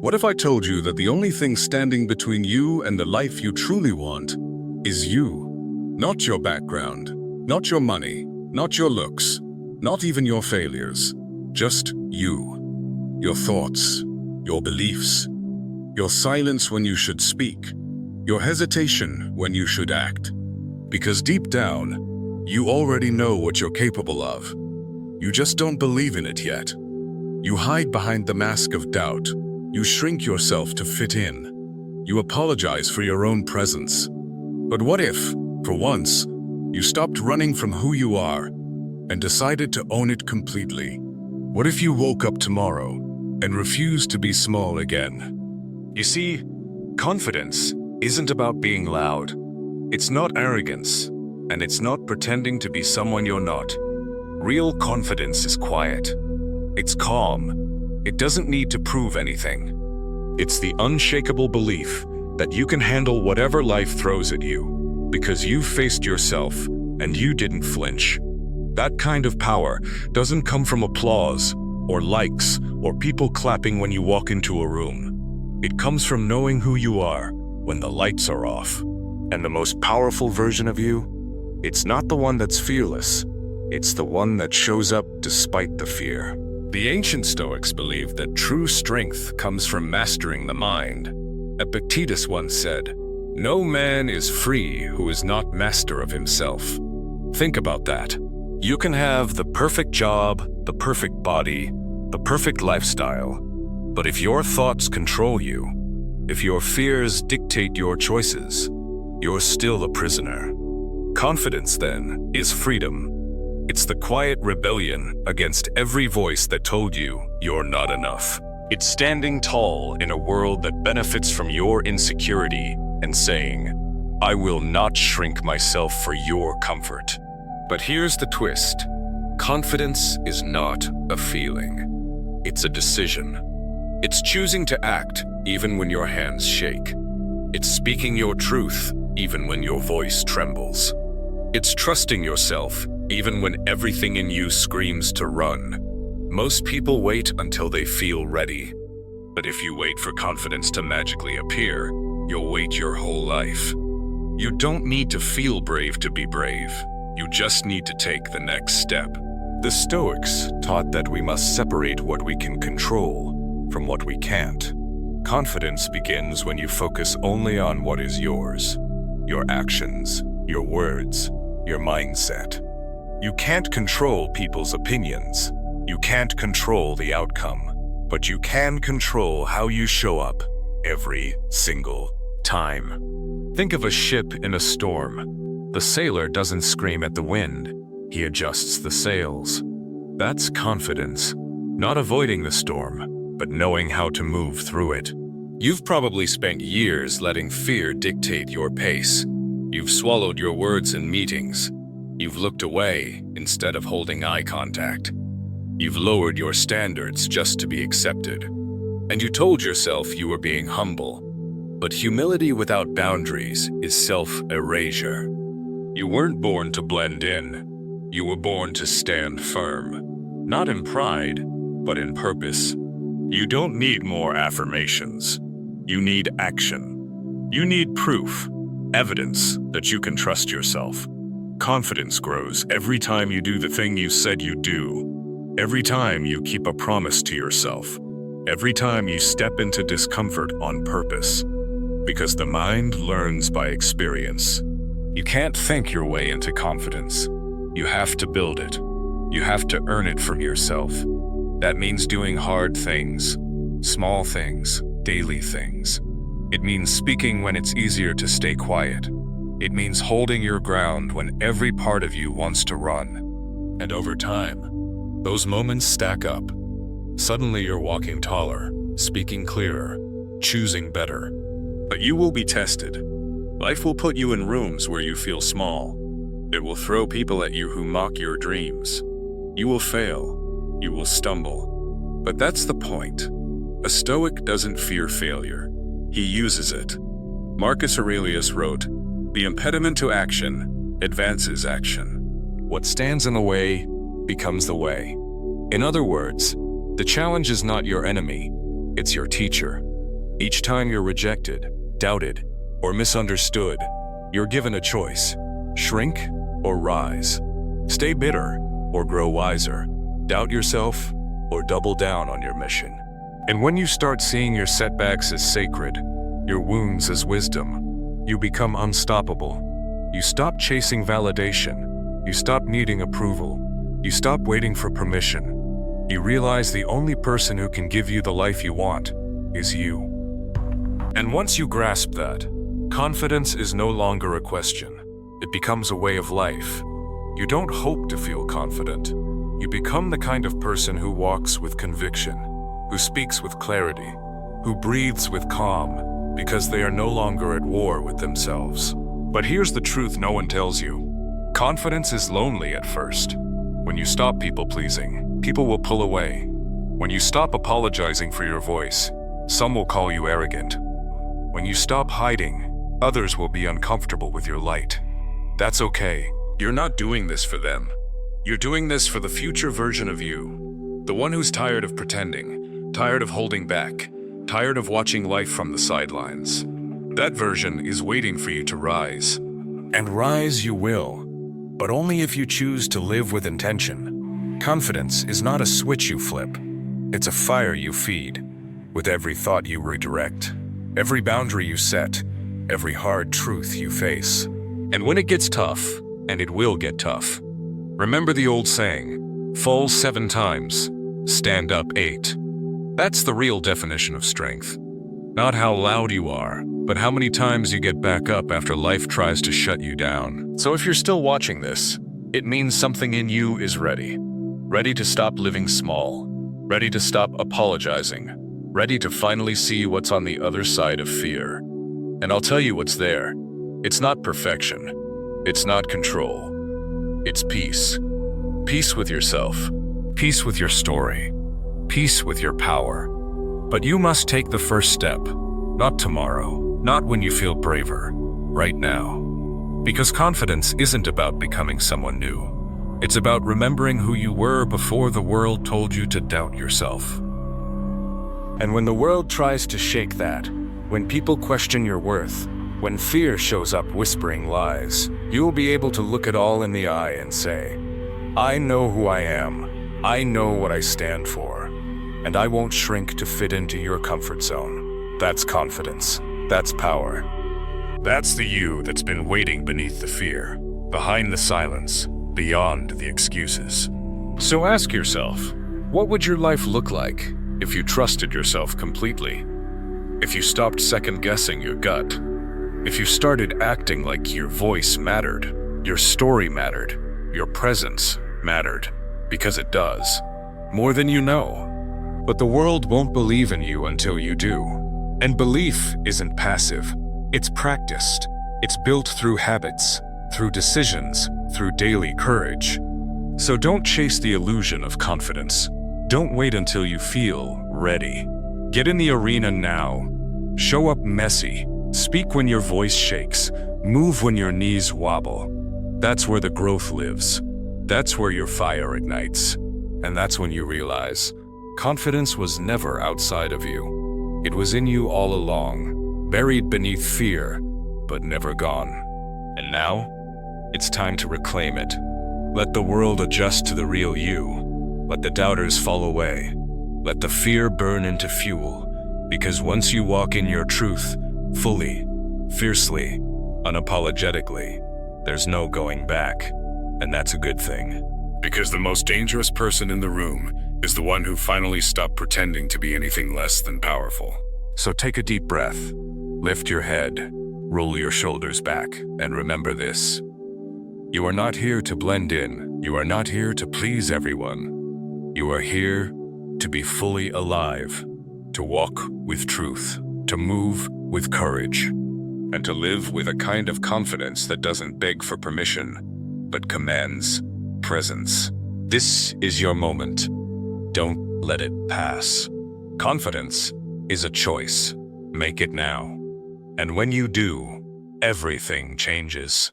What if I told you that the only thing standing between you and the life you truly want is you? Not your background, not your money, not your looks, not even your failures. Just you. Your thoughts, your beliefs, your silence when you should speak, your hesitation when you should act. Because deep down, you already know what you're capable of. You just don't believe in it yet. You hide behind the mask of doubt. You shrink yourself to fit in. You apologize for your own presence. But what if, for once, you stopped running from who you are and decided to own it completely? What if you woke up tomorrow and refused to be small again? You see, confidence isn't about being loud. It's not arrogance, and it's not pretending to be someone you're not. Real confidence is quiet. It's calm. It doesn't need to prove anything. It's the unshakable belief that you can handle whatever life throws at you because you faced yourself and you didn't flinch. That kind of power doesn't come from applause or likes or people clapping when you walk into a room. It comes from knowing who you are when the lights are off. And the most powerful version of you, it's not the one that's fearless. It's the one that shows up despite the fear. The ancient Stoics believed that true strength comes from mastering the mind. Epictetus once said, "No man is free who is not master of himself." Think about that. You can have the perfect job, the perfect body, the perfect lifestyle, but if your thoughts control you, if your fears dictate your choices, you're still a prisoner. Confidence, then, is freedom. It's the quiet rebellion against every voice that told you you're not enough. It's standing tall in a world that benefits from your insecurity and saying, "I will not shrink myself for your comfort." But here's the twist. Confidence is not a feeling. It's a decision. It's choosing to act even when your hands shake. It's speaking your truth even when your voice trembles. It's trusting yourself even when everything in you screams to run. Most people wait until they feel ready. But if you wait for confidence to magically appear, you'll wait your whole life. You don't need to feel brave to be brave. You just need to take the next step. The Stoics taught that we must separate what we can control from what we can't. Confidence begins when you focus only on what is yours. Your actions, your words, your mindset. You can't control people's opinions. You can't control the outcome, but you can control how you show up every single time. Think of a ship in a storm. The sailor doesn't scream at the wind. He adjusts the sails. That's confidence. Not avoiding the storm, but knowing how to move through it. You've probably spent years letting fear dictate your pace. You've swallowed your words in meetings. You've looked away instead of holding eye contact. You've lowered your standards just to be accepted. And you told yourself you were being humble. But humility without boundaries is self-erasure. You weren't born to blend in. You were born to stand firm. Not in pride, but in purpose. You don't need more affirmations. You need action. You need proof, evidence that you can trust yourself. Confidence grows every time you do the thing you said you'd do. Every time you keep a promise to yourself. Every time you step into discomfort on purpose. Because the mind learns by experience. You can't think your way into confidence. You have to build it. You have to earn it from yourself. That means doing hard things, small things, daily things. It means speaking when it's easier to stay quiet. It means holding your ground when every part of you wants to run. And over time, those moments stack up. Suddenly you're walking taller, speaking clearer, choosing better. But you will be tested. Life will put you in rooms where you feel small. It will throw people at you who mock your dreams. You will fail. You will stumble. But that's the point. A Stoic doesn't fear failure. He uses it. Marcus Aurelius wrote, "The impediment to action advances action. What stands in the way becomes the way." In other words, the challenge is not your enemy, it's your teacher. Each time you're rejected, doubted, or misunderstood, you're given a choice: shrink or rise. Stay bitter or grow wiser. Doubt yourself or double down on your mission. And when you start seeing your setbacks as sacred, your wounds as wisdom, you become unstoppable. You stop chasing validation. You stop needing approval. You stop waiting for permission. You realize the only person who can give you the life you want is you. And once you grasp that, confidence is no longer a question. It becomes a way of life. You don't hope to feel confident. You become the kind of person who walks with conviction, who speaks with clarity, who breathes with calm, because they are no longer at war with themselves. But here's the truth no one tells you. Confidence is lonely at first. When you stop people-pleasing, people will pull away. When you stop apologizing for your voice, some will call you arrogant. When you stop hiding, others will be uncomfortable with your light. That's okay. You're not doing this for them. You're doing this for the future version of you. The one who's tired of pretending, tired of holding back, tired of watching life from the sidelines. That version is waiting for you to rise. And rise you will, but only if you choose to live with intention. Confidence is not a switch you flip. It's a fire you feed, with every thought you redirect, every boundary you set, every hard truth you face. And when it gets tough, and it will get tough, remember the old saying, fall 7 times, stand up 8. That's the real definition of strength. Not how loud you are, but how many times you get back up after life tries to shut you down. So if you're still watching this, it means something in you is ready. Ready to stop living small. Ready to stop apologizing. Ready to finally see what's on the other side of fear. And I'll tell you what's there. It's not perfection. It's not control. It's peace. Peace with yourself. Peace with your story. Peace with your power. But you must take the first step. Not tomorrow. Not when you feel braver. Right now. Because confidence isn't about becoming someone new. It's about remembering who you were before the world told you to doubt yourself. And when the world tries to shake that, when people question your worth, when fear shows up whispering lies, you'll be able to look it all in the eye and say, I know who I am. I know what I stand for. And I won't shrink to fit into your comfort zone. That's confidence. That's power. That's the you that's been waiting beneath the fear, behind the silence, beyond the excuses. So ask yourself, what would your life look like if you trusted yourself completely? If you stopped second-guessing your gut? If you started acting like your voice mattered, your story mattered, your presence mattered, because it does, more than you know. But the world won't believe in you until you do. And belief isn't passive, it's practiced. It's built through habits, through decisions, through daily courage. So don't chase the illusion of confidence. Don't wait until you feel ready. Get in the arena now. Show up messy. Speak when your voice shakes. Move when your knees wobble. That's where the growth lives. That's where your fire ignites. And that's when you realize confidence was never outside of you. It was in you all along, buried beneath fear, but never gone. And now, it's time to reclaim it. Let the world adjust to the real you. Let the doubters fall away. Let the fear burn into fuel. Because once you walk in your truth, fully, fiercely, unapologetically, there's no going back. And that's a good thing. Because the most dangerous person in the room is the one who finally stopped pretending to be anything less than powerful. So take a deep breath, lift your head, roll your shoulders back, and remember this. You are not here to blend in. You are not here to please everyone. You are here to be fully alive, to walk with truth, to move with courage, and to live with a kind of confidence that doesn't beg for permission, but commands presence. This is your moment. Don't let it pass. Confidence is a choice. Make it now. And when you do, everything changes.